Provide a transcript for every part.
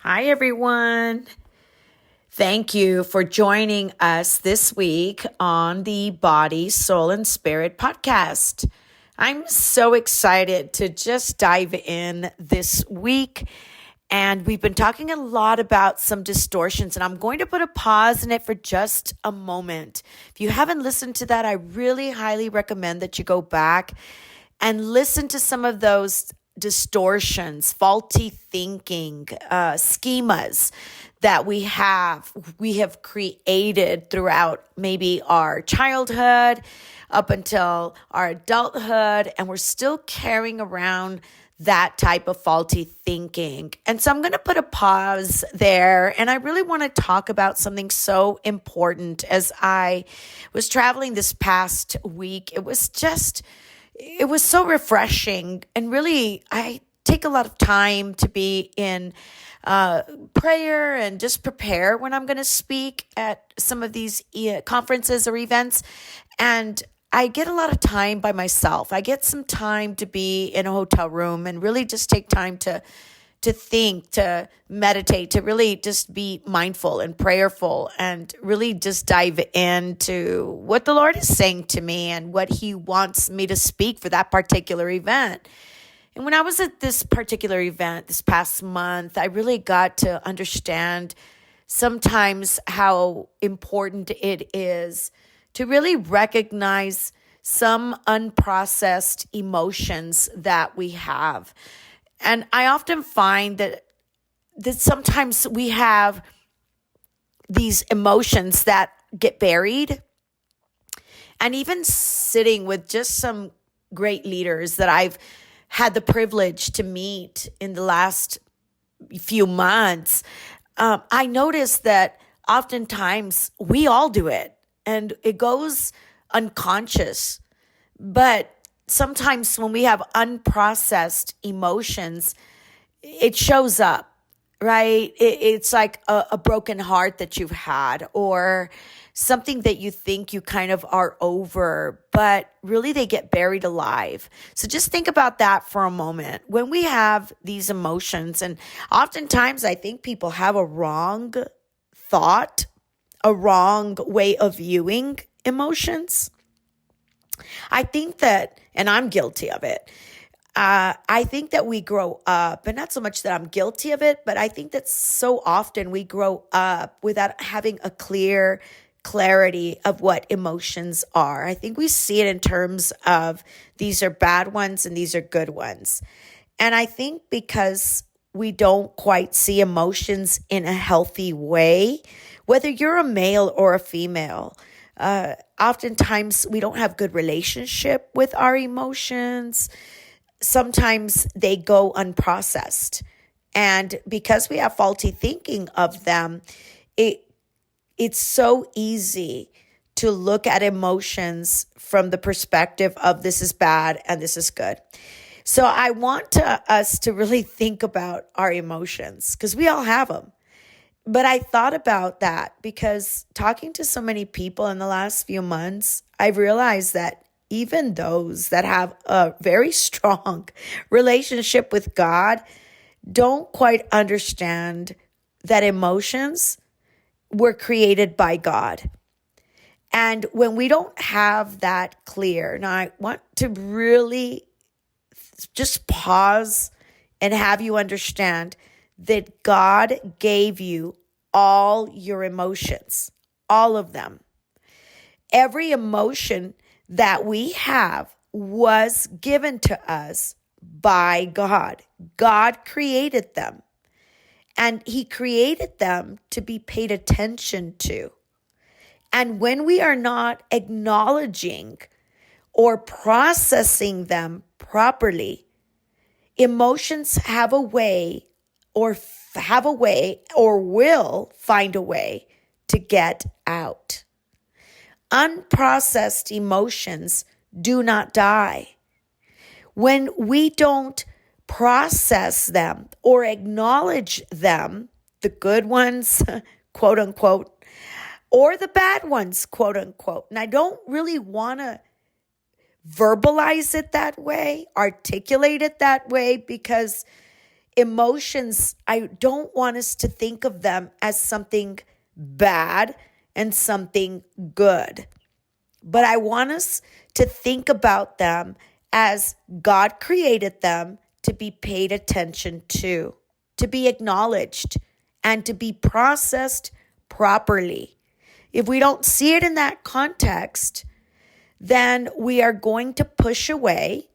Hi, everyone. Thank you for joining us this week on the Body, Soul, and Spirit podcast. I'm so excited to just dive in this week. And we've been talking a lot about some distortions, and I'm going to put a pause in it for just a moment. If you haven't listened to that, I really highly recommend that you go back and listen to some of those distortions, faulty thinking, schemas that we have created throughout maybe our childhood up until our adulthood, and we're still carrying around that type of faulty thinking. And so I'm going to put a pause there, and I really want to talk about something so important. As I was traveling this past week, it was so refreshing. And really, I take a lot of time to be in prayer and just prepare when I'm going to speak at some of these conferences or events. And I get a lot of time by myself. I get some time to be in a hotel room and really just take time to think, to meditate, to really just be mindful and prayerful and really just dive into what the Lord is saying to me and what He wants me to speak for that particular event. And when I was at this particular event this past month, I really got to understand sometimes how important it is to really recognize some unprocessed emotions that we have. And I often find that sometimes we have these emotions that get buried. And even sitting with just some great leaders that I've had the privilege to meet in the last few months, I noticed that oftentimes we all do it and it goes unconscious. But sometimes when we have unprocessed emotions, it shows up, right? It's like a broken heart that you've had, or something that you think you kind of are over, but really they get buried alive. So just think about that for a moment. When we have these emotions, and oftentimes I think people have a wrong thought, a wrong way of viewing emotions. I think that, and I'm guilty of it, I think that we grow up, and not so much that I'm guilty of it, but I think that so often we grow up without having a clarity of what emotions are. I think we see it in terms of these are bad ones and these are good ones. And I think because we don't quite see emotions in a healthy way, whether you're a male or a female, oftentimes we don't have good relationship with our emotions. Sometimes they go unprocessed. And because we have faulty thinking of them, it's so easy to look at emotions from the perspective of this is bad and this is good. So I want us to really think about our emotions because we all have them. But I thought about that because talking to so many people in the last few months, I've realized that even those that have a very strong relationship with God don't quite understand that emotions were created by God. And when we don't have that clear, now I want to really just pause and have you understand that God gave you all your emotions, all of them. Every emotion that we have was given to us by God. God created them, and He created them to be paid attention to. And when we are not acknowledging or processing them properly, emotions have a way or will find a way to get out. Unprocessed emotions do not die. When we don't process them or acknowledge them, the good ones, quote unquote, or the bad ones, quote unquote. And I don't really want to verbalize it that way, articulate it that way, because Emotions, I don't want us to think of them as something bad and something good, but I want us to think about them as God created them to be paid attention to be acknowledged, and to be processed properly. If we don't see it in that context, then we are going to push away.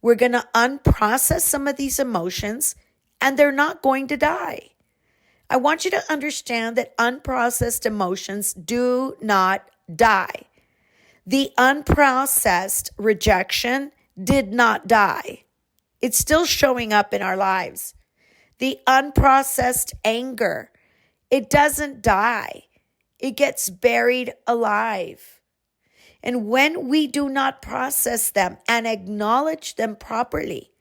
We're going to unprocess some of these emotions, and they're not going to die. I want you to understand that unprocessed emotions do not die. The unprocessed rejection did not die. It's still showing up in our lives. The unprocessed anger, it doesn't die. It gets buried alive. And when we do not process them and acknowledge them properly,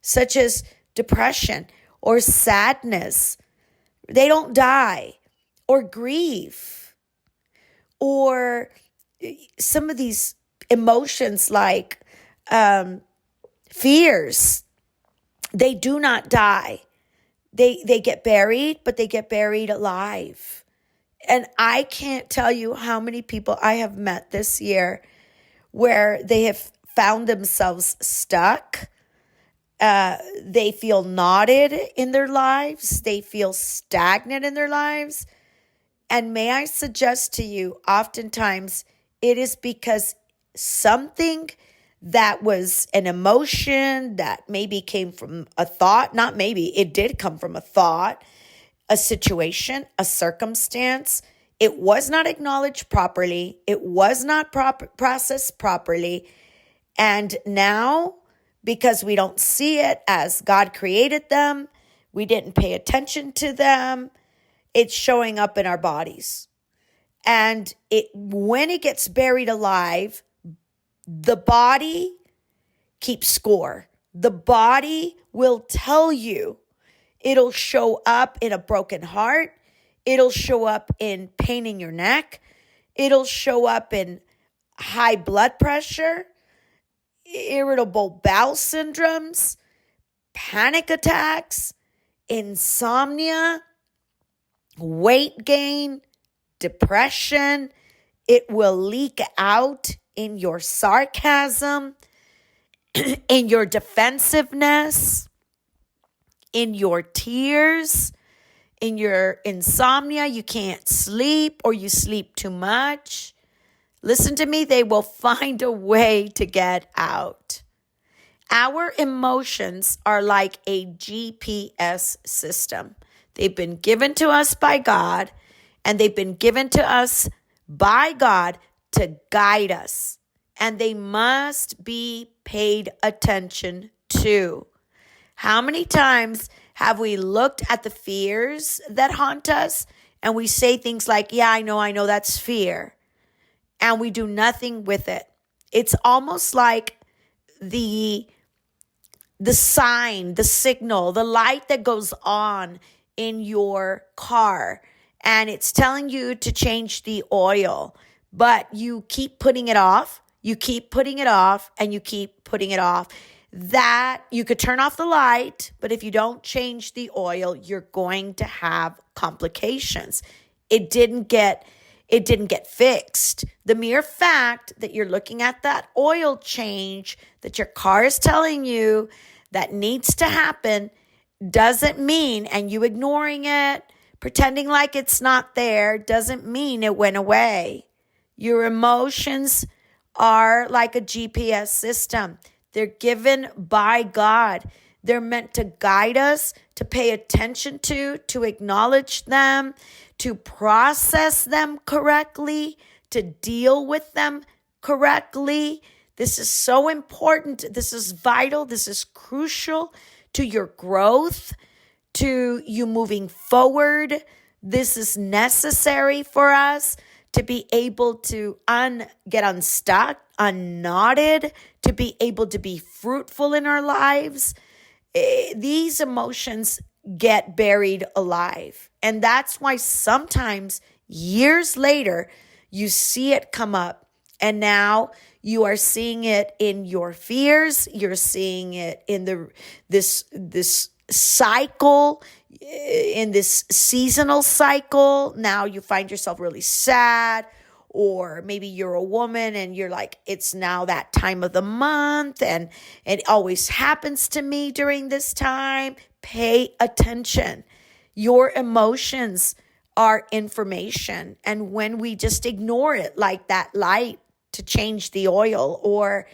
such as depression or sadness, they don't die, or grief, or some of these emotions like fears, they do not die. They get buried, but they get buried alive. And I can't tell you how many people I have met this year where they have found themselves stuck. They feel knotted in their lives. They feel stagnant in their lives. And may I suggest to you, oftentimes it is because something that was an emotion that maybe came from a thought, not maybe, it did come from a thought, a situation, a circumstance. It was not acknowledged properly. It was not processed properly. And now, because we don't see it as God created them, we didn't pay attention to them, it's showing up in our bodies. And when it gets buried alive, the body keeps score. The body will tell you. It'll show up in a broken heart. It'll show up in pain in your neck. It'll show up in high blood pressure, irritable bowel syndromes, panic attacks, insomnia, weight gain, depression. It will leak out in your sarcasm, in your defensiveness, in your tears, in your insomnia. You can't sleep, or you sleep too much. Listen to me, they will find a way to get out. Our emotions are like a GPS system. They've been given to us by God, and they've been given to us by God to guide us. And they must be paid attention to. How many times have we looked at the fears that haunt us and we say things like, yeah, I know, that's fear. And we do nothing with it. It's almost like the sign, the signal, the light that goes on in your car, and it's telling you to change the oil, but you keep putting it off. You keep putting it off, and you keep putting it off. That you could turn off the light, but if you don't change the oil, you're going to have complications. It didn't get fixed. The mere fact that you're looking at that oil change that your car is telling you that needs to happen doesn't mean, and you ignoring it, pretending like it's not there, doesn't mean it went away. Your emotions are like a GPS system. They're given by God. They're meant to guide us, to pay attention to acknowledge them, to process them correctly, to deal with them correctly. This is so important. This is vital. This is crucial to your growth, to you moving forward. This is necessary for us to be able to get unstuck, unknotted, to be able to be fruitful in our lives. These emotions get buried alive. And that's why sometimes years later, you see it come up. And now you are seeing it in your fears. You're seeing it in this cycle, in this seasonal cycle. Now you find yourself really sad, or maybe you're a woman and you're like, it's now that time of the month and it always happens to me during this time. Pay attention. Your emotions are information. And when we just ignore it, like that light to change the oil or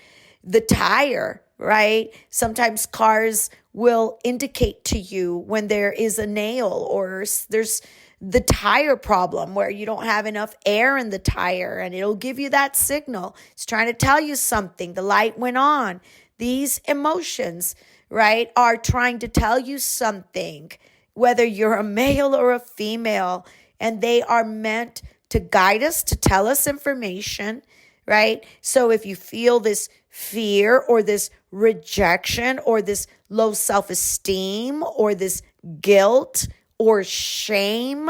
the tire, right? Sometimes cars will indicate to you when there is a nail or there's the tire problem where you don't have enough air in the tire, and it'll give you that signal. It's trying to tell you something. The light went on. These emotions, right, are trying to tell you something, whether you're a male or a female, and they are meant to guide us, to tell us information, right? So if you feel this fear or this rejection or this low self-esteem or this guilt or shame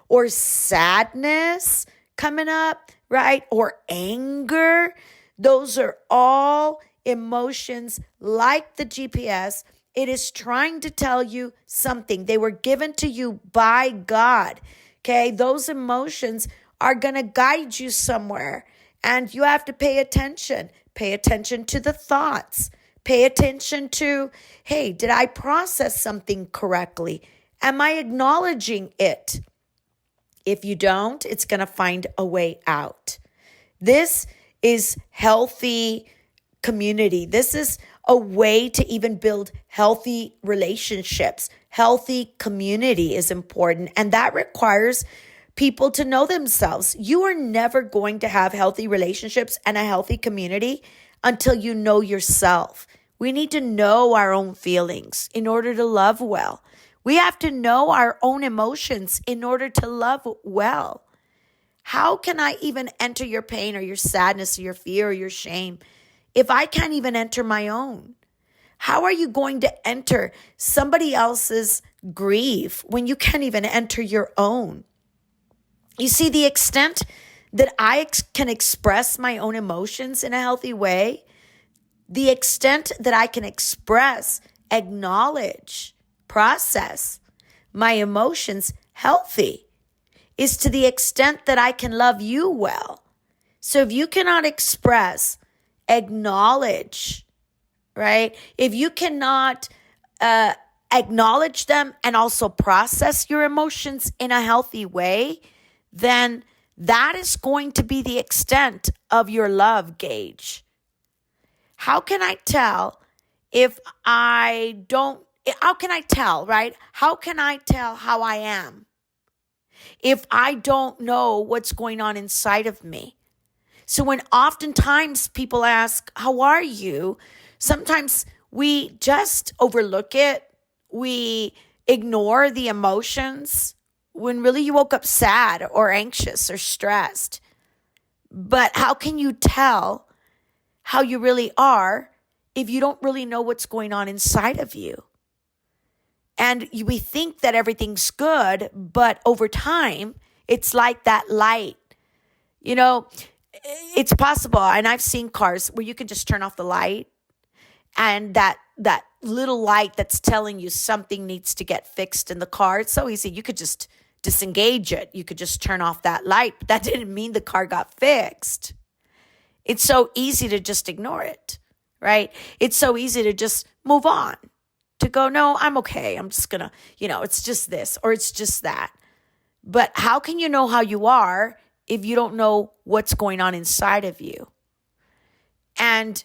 or sadness coming up, right? Or anger, those are all emotions like the GPS. It is trying to tell you something. They were given to you by God, okay? Those emotions are going to guide you somewhere, and you have to pay attention. Pay attention to the thoughts. Pay attention to, hey, did I process something correctly? Am I acknowledging it? If you don't, it's going to find a way out. This is healthy community. This is a way to even build healthy relationships. Healthy community is important, and that requires people to know themselves. You are never going to have healthy relationships and a healthy community until you know yourself. We need to know our own feelings in order to love well. We have to know our own emotions in order to love well. How can I even enter your pain or your sadness or your fear or your shame if I can't even enter my own? How are you going to enter somebody else's grief when you can't even enter your own? You see, the extent that I can express my own emotions in a healthy way, the extent that I can express, acknowledge, process my emotions healthy, is to the extent that I can love you well. So if you cannot express, acknowledge, right? If you cannot acknowledge them and also process your emotions in a healthy way, then that is going to be the extent of your love gauge. How can I tell if I don't, how can I tell, right? How can I tell how I am if I don't know what's going on inside of me? So when oftentimes people ask, how are you? Sometimes we just overlook it. We ignore the emotions when really you woke up sad or anxious or stressed. But how can you tell how you really are if you don't really know what's going on inside of you? And we think that everything's good, but over time, it's like that light. You know, it's possible, and I've seen cars where you can just turn off the light, and that little light that's telling you something needs to get fixed in the car, it's so easy. You could just disengage it. You could just turn off that light, but that didn't mean the car got fixed. It's so easy to just ignore it, right? It's so easy to just move on, to go, no, I'm okay. I'm just going to, it's just this or it's just that. But how can you know how you are if you don't know what's going on inside of you? And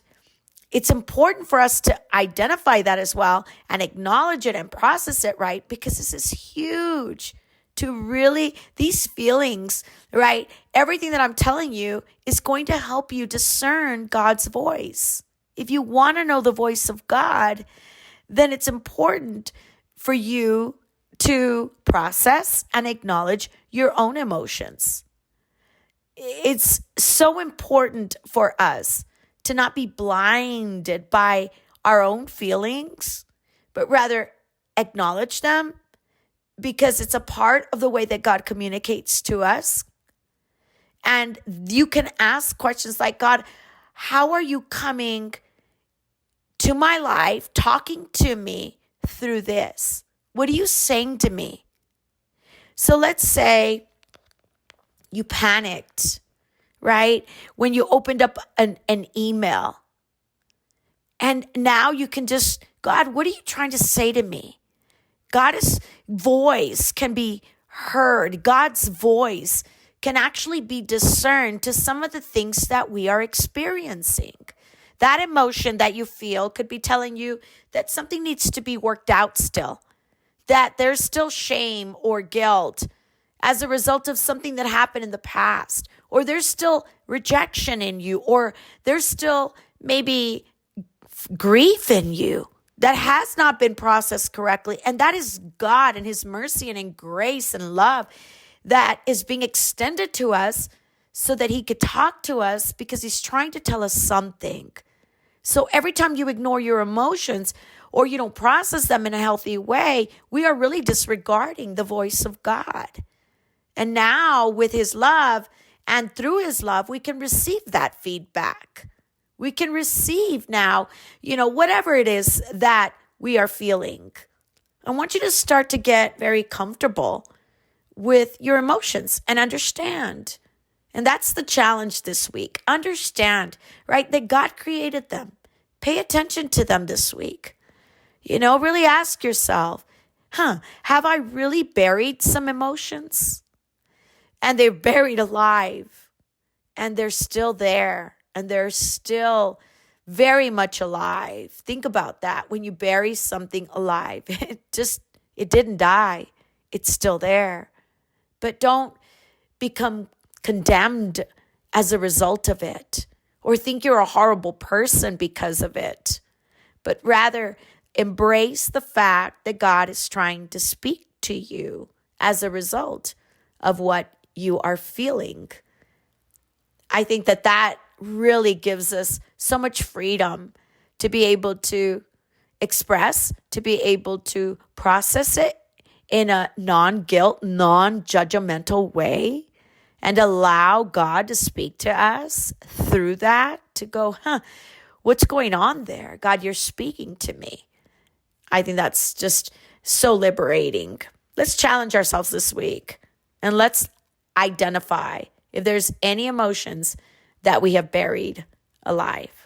it's important for us to identify that as well and acknowledge it and process it, right? Because this is huge to really, these feelings, right? Everything that I'm telling you is going to help you discern God's voice. If you want to know the voice of God, then it's important for you to process and acknowledge your own emotions. It's so important for us to not be blinded by our own feelings, but rather acknowledge them, because it's a part of the way that God communicates to us. And you can ask questions like, God, how are you coming to my life, talking to me through this? What are you saying to me? So let's say you panicked, right? When you opened up an email. And now you can just, God, what are you trying to say to me? God's voice can be heard. God's voice can actually be discerned to some of the things that we are experiencing. That emotion that you feel could be telling you that something needs to be worked out still, that there's still shame or guilt as a result of something that happened in the past, or there's still rejection in you, or there's still maybe grief in you that has not been processed correctly. And that is God and his mercy and in grace and love that is being extended to us so that he could talk to us because he's trying to tell us something. So every time you ignore your emotions or you don't process them in a healthy way, we are really disregarding the voice of God. And now with his love and through his love, we can receive that feedback. We can receive now, whatever it is that we are feeling. I want you to start to get very comfortable with your emotions and understand. And that's the challenge this week. Understand, right, that God created them. Pay attention to them this week. Really ask yourself, have I really buried some emotions? And they're buried alive and they're still there. And they're still very much alive. Think about that. When you bury something alive, it didn't die. It's still there. But don't become condemned as a result of it or think you're a horrible person because of it. But rather embrace the fact that God is trying to speak to you as a result of what you are feeling. I think that really gives us so much freedom to be able to express, to be able to process it in a non-guilt, non-judgmental way and allow God to speak to us through that, to go, what's going on there? God, you're speaking to me. I think that's just so liberating. Let's challenge ourselves this week and let's identify if there's any emotions that we have buried alive.